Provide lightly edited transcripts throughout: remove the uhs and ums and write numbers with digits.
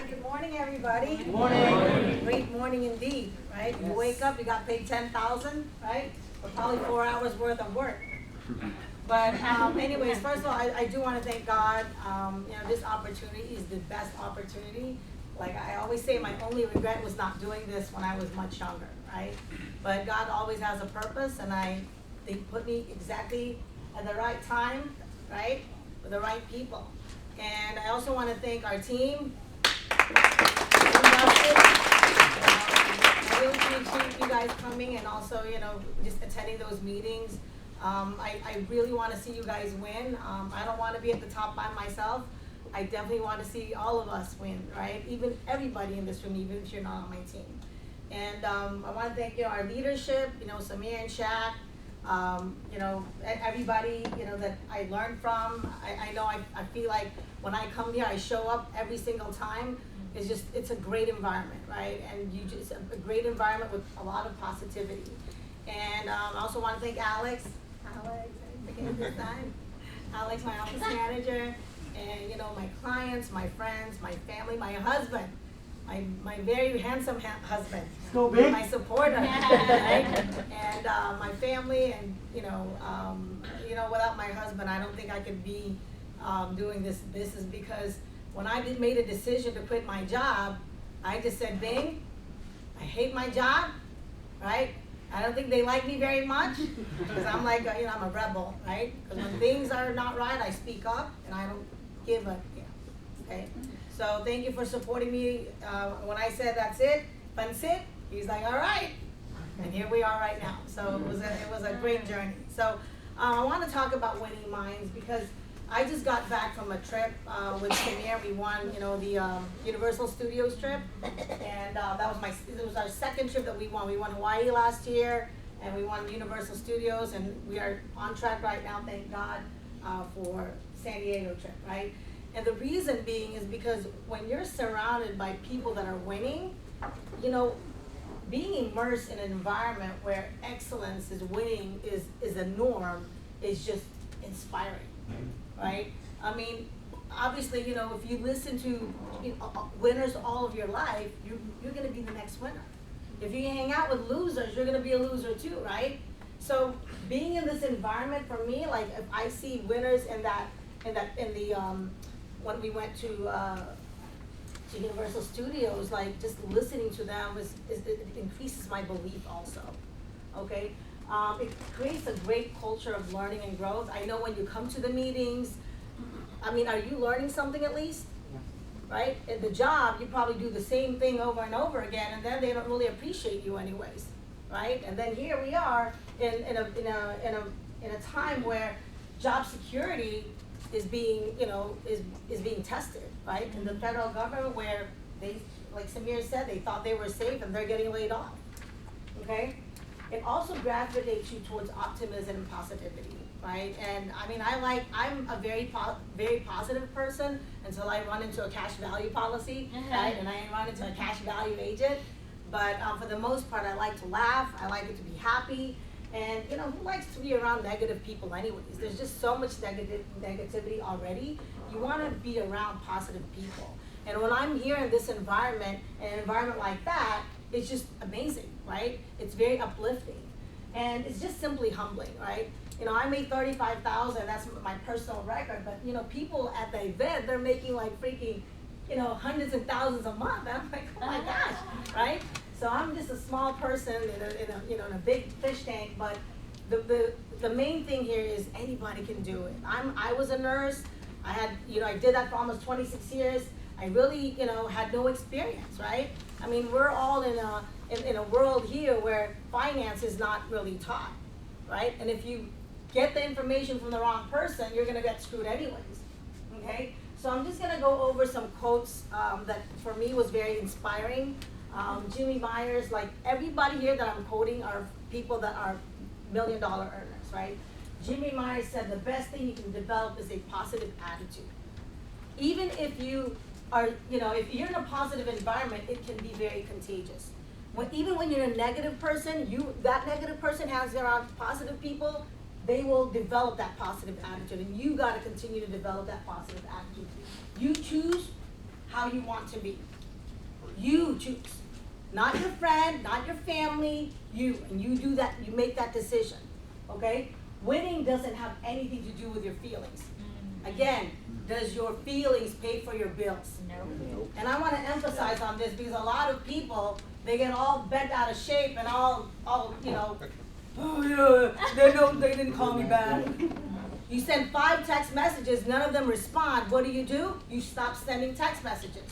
Good morning, everybody. Good morning. Great morning indeed, right? You wake up, you got paid $10,000, right? For probably 4 hours worth of work. But anyways, first of all, I do want to thank God. This opportunity is the best opportunity. Like I always say, my only regret was not doing this when I was much younger, right? But God always has a purpose, and they put me exactly at the right time, right? With the right people. And I also want to thank our team. I really appreciate you guys coming and also, just attending those meetings. I really want to see you guys win. I don't want to be at the top by myself. I definitely want to see all of us win, right? Even everybody in this room, even if you're not on my team. And I want to thank our leadership, Samir and Shaq, everybody, that I learned from. I feel like when I come here, I show up every single time. It's a great environment, right? And it's a great environment with a lot of positivity. And I also want to thank Alex, I forget this time. Alex, my office manager, and my clients, my friends, my family, my husband, my very handsome husband, So big. my supporter, right? And my family, and without my husband, I don't think I could be doing this. This is because when I made a decision to quit my job, I just said, Bing, I hate my job, right? I don't think they like me very much because I'm like, I'm a rebel, right? Because when things are not right, I speak up and I don't give a, okay? So thank you for supporting me. When I said that's it, Pansit, he's like, all right. And here we are right now. So it was a great journey. So I want to talk about winning minds because I just got back from a trip with Samir. We won, the Universal Studios trip, and it was our second trip that we won. We won Hawaii last year, and we won Universal Studios, and we are on track right now, thank God, for San Diego trip, right? And the reason being is because when you're surrounded by people that are winning, being immersed in an environment where excellence is winning is a norm is just inspiring. Right? I mean, obviously, if you listen to winners all of your life, you're going to be the next winner. If you hang out with losers, you're going to be a loser too, right? So being in this environment for me, like if I see winners when we went to Universal Studios, like just listening to them it increases my belief also. Okay. It creates a great culture of learning and growth. I know when you come to the meetings, are you learning something at least? Right? At the job, you probably do the same thing over and over again, and then they don't really appreciate you anyways, right? And then here we are in a time where job security is being being tested, right? In the federal government, where they, like Samir said, they thought they were safe and they're getting laid off. Okay. It also gravitates you towards optimism and positivity, right? And I'm a very positive person until I run into a cash value policy, right? And I run into a cash value agent. But for the most part, I like to laugh. I like it to be happy. And who likes to be around negative people anyways? There's just so much negativity already. You want to be around positive people. And when I'm here in this environment, an environment like that, it's just amazing, right? It's very uplifting, and it's just simply humbling, right? I made $35,000. That's my personal record, but people at the event, they're making like freaking, hundreds of thousands a month. And I'm like, oh my gosh, right? So I'm just a small person in a big fish tank. But the main thing here is anybody can do it. I was a nurse. I did that for almost 26 years. I really, had no experience, right? We're all in a world here where finance is not really taught, right? And if you get the information from the wrong person, you're going to get screwed anyways, okay? So I'm just going to go over some quotes that for me was very inspiring. Jimmy Myers, like everybody here that I'm quoting are people that are million-dollar earners, right? Jimmy Myers said the best thing you can develop is a positive attitude. Even if you are, if you're in a positive environment, it can be very contagious. Even when you're a negative person, that negative person has around positive people, they will develop that positive attitude, and you got to continue to develop that positive attitude. You choose how you want to be. You choose. Not your friend, not your family, you. And you do that, you make that decision. Okay? Winning doesn't have anything to do with your feelings. Again, does your feelings pay for your bills? No. And I want to emphasize on this because a lot of people, they get all bent out of shape and all you know, oh yeah, they didn't call me back. You send 5 text messages, none of them respond. What do? You stop sending text messages.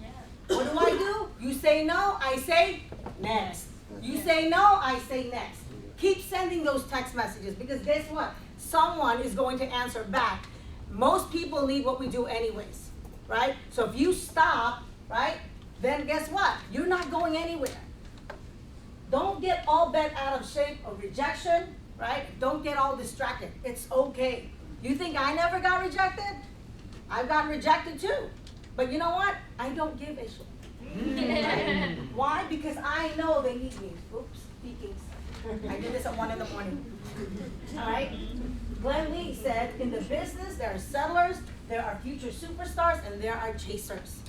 Yeah. What do? You say no, I say next. You say no, I say next. Keep sending those text messages because guess what? Someone is going to answer back. Most people need what we do anyways, right? So if you stop, right, then guess what? You're not going anywhere. Don't get all bent out of shape of rejection, right? Don't get all distracted. It's okay. You think I never got rejected? I've gotten rejected too. But you know what? I don't give a shit. Why? Because I know they need me. Oops, speaking. I did this at 1 in the morning. All right? Glenn Lee said, in the business, there are settlers, there are future superstars, and there are chasers.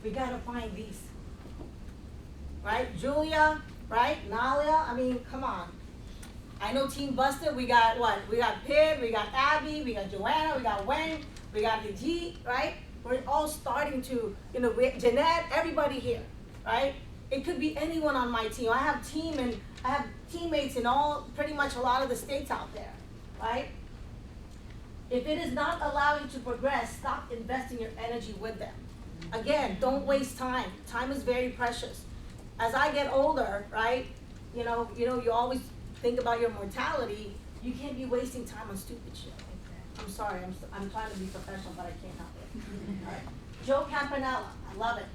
We got to find these. Right? Julia, right? Nalia, I mean, come on. I know Team Busted, we got what? We got Pib, we got Abby, we got Joanna, we got Wayne, we got Legit, right? We're all starting to, you know, Jeanette, everybody here, right? It could be anyone on my team. I have teammates in pretty much a lot of the states out there, right? If it is not allowing you to progress, stop investing your energy with them. Again, don't waste time. Time is very precious. As I get older, right, you know, you always think about your mortality. You can't be wasting time on stupid shit. I'm sorry, I'm trying to be professional, but I can't help it. All right. Joe Campanella, I love it.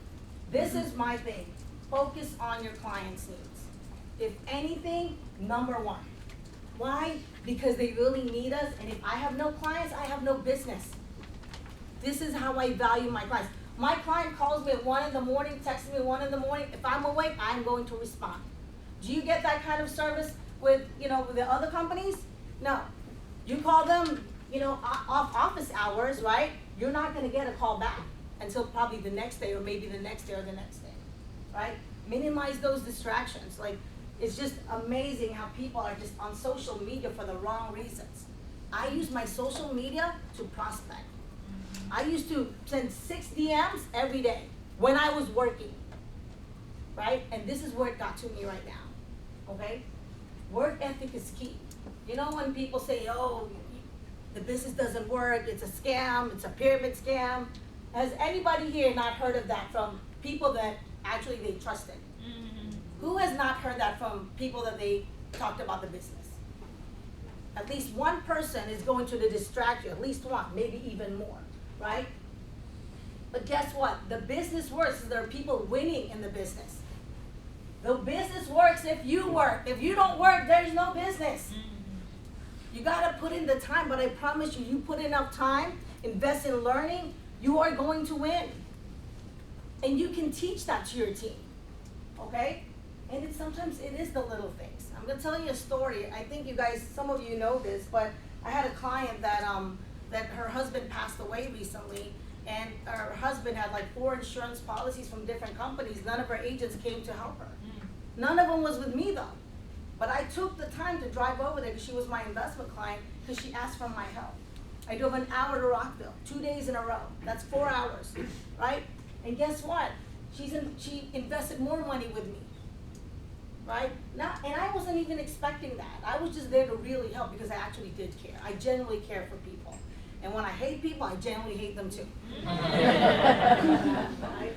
This is my thing. Focus on your client's needs. If anything, number 1. Why? Because they really need us, and if I have no clients, I have no business. This is how I value my clients. My client calls me at 1 in the morning, texts me at 1 in the morning. If I'm awake, I'm going to respond. Do you get that kind of service with, with the other companies? No. You call them, off office hours, right? You're not going to get a call back until probably the next day or maybe the next day or the next day, right? Minimize those distractions. Like, it's just amazing how people are just on social media for the wrong reasons. I use my social media to prospect. I used to send 6 DMs every day when I was working, right? And this is where it got to me right now, okay? Work ethic is key. You know when people say, oh, the business doesn't work, it's a scam, it's a pyramid scam. Has anybody here not heard of that from people that actually they trusted? Who has not heard that from people that they talked about the business? At least one person is going to distract you, at least one, maybe even more, right? But guess what? The business works. There are people winning in the business. The business works if you work. If you don't work, there's no business. You got to put in the time, but I promise you, you put enough time, invest in learning, you are going to win. And you can teach that to your team, okay? And sometimes it is the little things. I'm gonna tell you a story. I think you guys, some of you know this, but I had a client that her husband passed away recently, and her husband had like 4 insurance policies from different companies. None of her agents came to help her. None of them was with me though. But I took the time to drive over there because she was my investment client because she asked for my help. I drove an hour to Rockville, 2 days in a row. That's 4 hours, right? And guess what? She invested more money with me. Right? And I wasn't even expecting that. I was just there to really help because I actually did care. I genuinely care for people. And when I hate people, I genuinely hate them too. Right?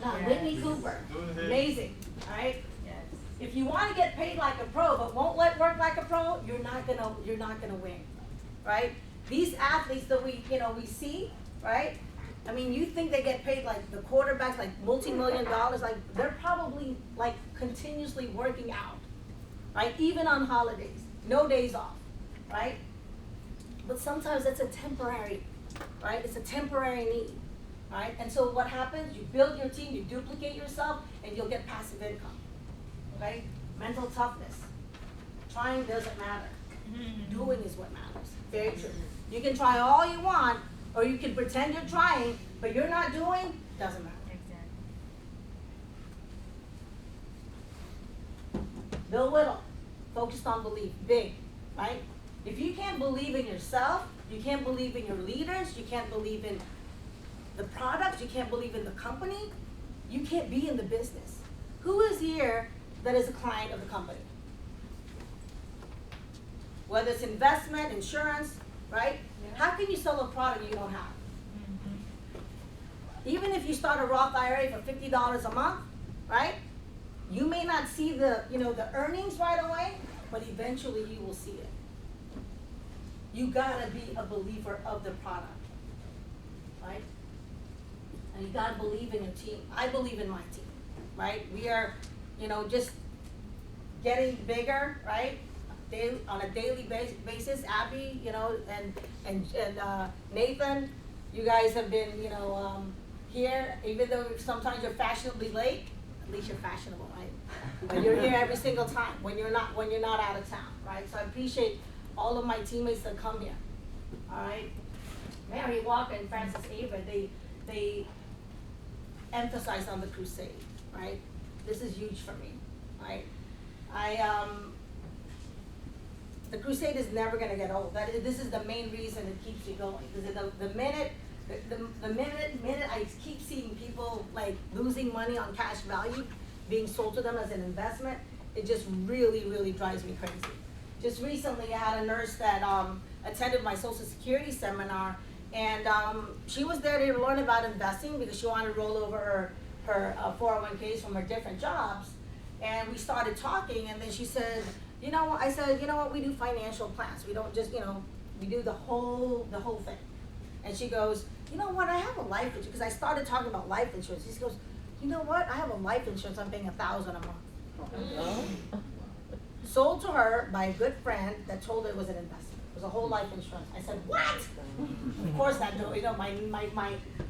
Now, Whitney Cooper, amazing, right? Yes. If you want to get paid like a pro, but won't work like a pro, you're not gonna win, right? These athletes that we see, right? I mean, you think they get paid like the quarterbacks, like multi-million dollars, like they're probably like continuously working out, right? Even on holidays, no days off, right? But sometimes it's a temporary, right? It's a temporary need, right? And so what happens? You build your team, you duplicate yourself, and you'll get passive income, okay? Mental toughness. Trying doesn't matter. Doing is what matters. Very true. You can try all you want, or you can pretend you're trying, but you're not doing, Doesn't matter. Exactly. Bill Whittle, focused on belief, big, right? If you can't believe in yourself, you can't believe in your leaders, you can't believe in the products, you can't believe in the company, you can't be in the business. Who is here that is a client of the company? Whether it's investment, insurance, right? Yeah. How can you sell a product you don't have? Mm-hmm. Even if you start a Roth IRA for $50 a month, right? You may not see the, the earnings right away, but eventually you will see it. You gotta be a believer of the product, right? And you gotta believe in your team. I believe in my team, right? We are, just getting bigger, right? On a daily basis. Abby, and Nathan, you guys have been, here, even though sometimes you're fashionably late, at least you're fashionable, right? But you're here every single time when you're not out of town, right? So I appreciate all of my teammates that come here, all right? Mary Walker and Francis Ava, they emphasize on the crusade, right? This is huge for me, right? The crusade is never gonna get old. This is the main reason it keeps you going. Because the minute I keep seeing people like losing money on cash value being sold to them as an investment, it just really, really drives me crazy. Just recently, I had a nurse that attended my Social Security seminar, and she was there to learn about investing because she wanted to roll over her 401ks from her different jobs. And we started talking, and then she said, I said, we do financial plans. We don't just, we do the whole thing. And she goes, I have a life insurance, because I started talking about life insurance. She goes, I have a life insurance, I'm paying $1,000 a month. Sold to her by a good friend that told her it was an investment. It was a whole life insurance. I said, what? Of course that,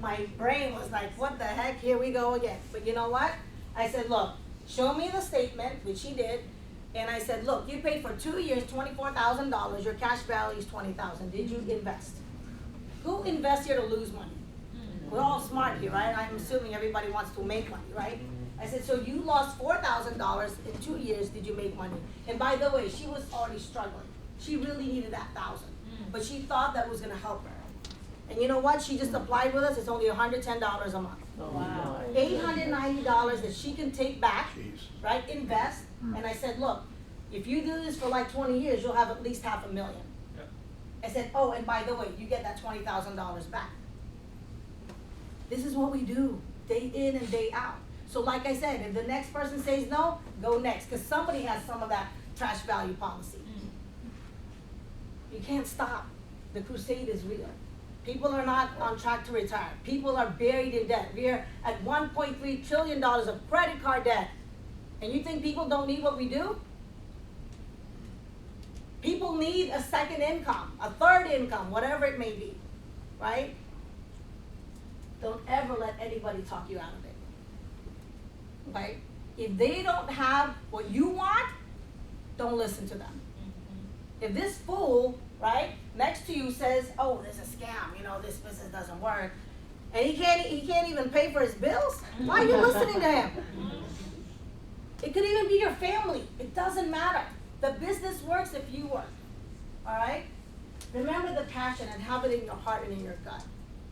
my brain was like, what the heck, here we go again. But you know what? I said, look, show me the statement, which she did. And I said, look, you paid for 2 years, $24,000. Your cash value is $20,000. Did you invest? Who invests here to lose money? We're all smart here, right? I'm assuming everybody wants to make money, right? I said, so you lost $4,000 in 2 years. Did you make money? And by the way, she was already struggling. She really needed that $1,000, but she thought that was going to help her. And you know what? She just applied with us. It's only $110 a month. Oh, wow. $890 that she can take back, right? Invest. And I said, look, if you do this for like 20 years, you'll have at least $500,000. I said, oh, and by the way, you get that $20,000 back. This is what we do, day in and day out. So like I said, if the next person says no, go next, because somebody has some of that trash value policy. You can't stop. The crusade is real. People are not on track to retire. People are buried in debt. We are at $1.3 trillion of credit card debt. And you think people don't need what we do? People need a second income, a third income, whatever it may be, right? Don't ever let anybody talk you out of it, right? If they don't have what you want, don't listen to them. If this fool, right, next to you says, oh, there's a scam, this business doesn't work, and he can't even pay for his bills, why are you listening to him? It could even be your family. It doesn't matter. The business works if you work, all right? Remember the passion and have it in your heart and in your gut.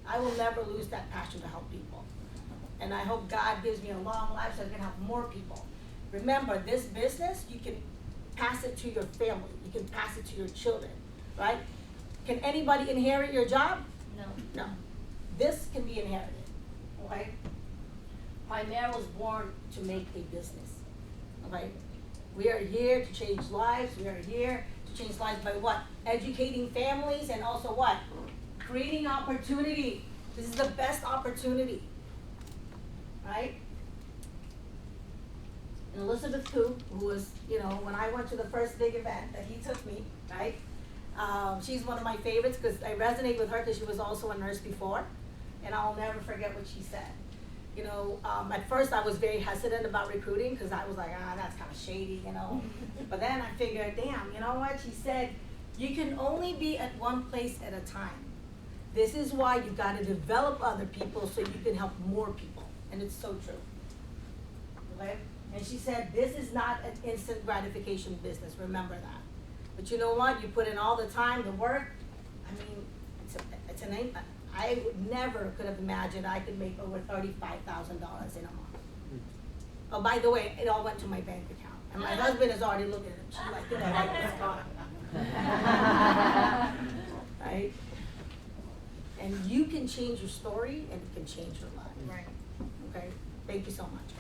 I will never lose that passion to help people. And I hope God gives me a long life so I can help more people. Remember, this business, you can pass it to your family. You can pass it to your children, right? Can anybody inherit your job? No. No. This can be inherited, okay? Primera was born to make a business, okay? We are here to change lives. We are here to change lives by what? Educating families, and also what? Creating opportunity. This is the best opportunity, right? And Elizabeth Koo, who was, when I went to the first big event that he took me, right? She's one of my favorites because I resonate with her because she was also a nurse before, and I'll never forget what she said. At first I was very hesitant about recruiting because I was like, that's kind of shady, But then I figured, damn, you know what? She said, you can only be at one place at a time. This is why you gotta develop other people so you can help more people, and it's so true. Okay? And she said, this is not an instant gratification business, remember that. But you know what, you put in all the time, the work, I mean, I would never could have imagined I could make over $35,000 in a month. Oh, by the way, it all went to my bank account, and my husband is already looking at it, she's like, you know, like, it's gone. Right? And you can change your story, and it can change your life. Right. Okay? Thank you so much.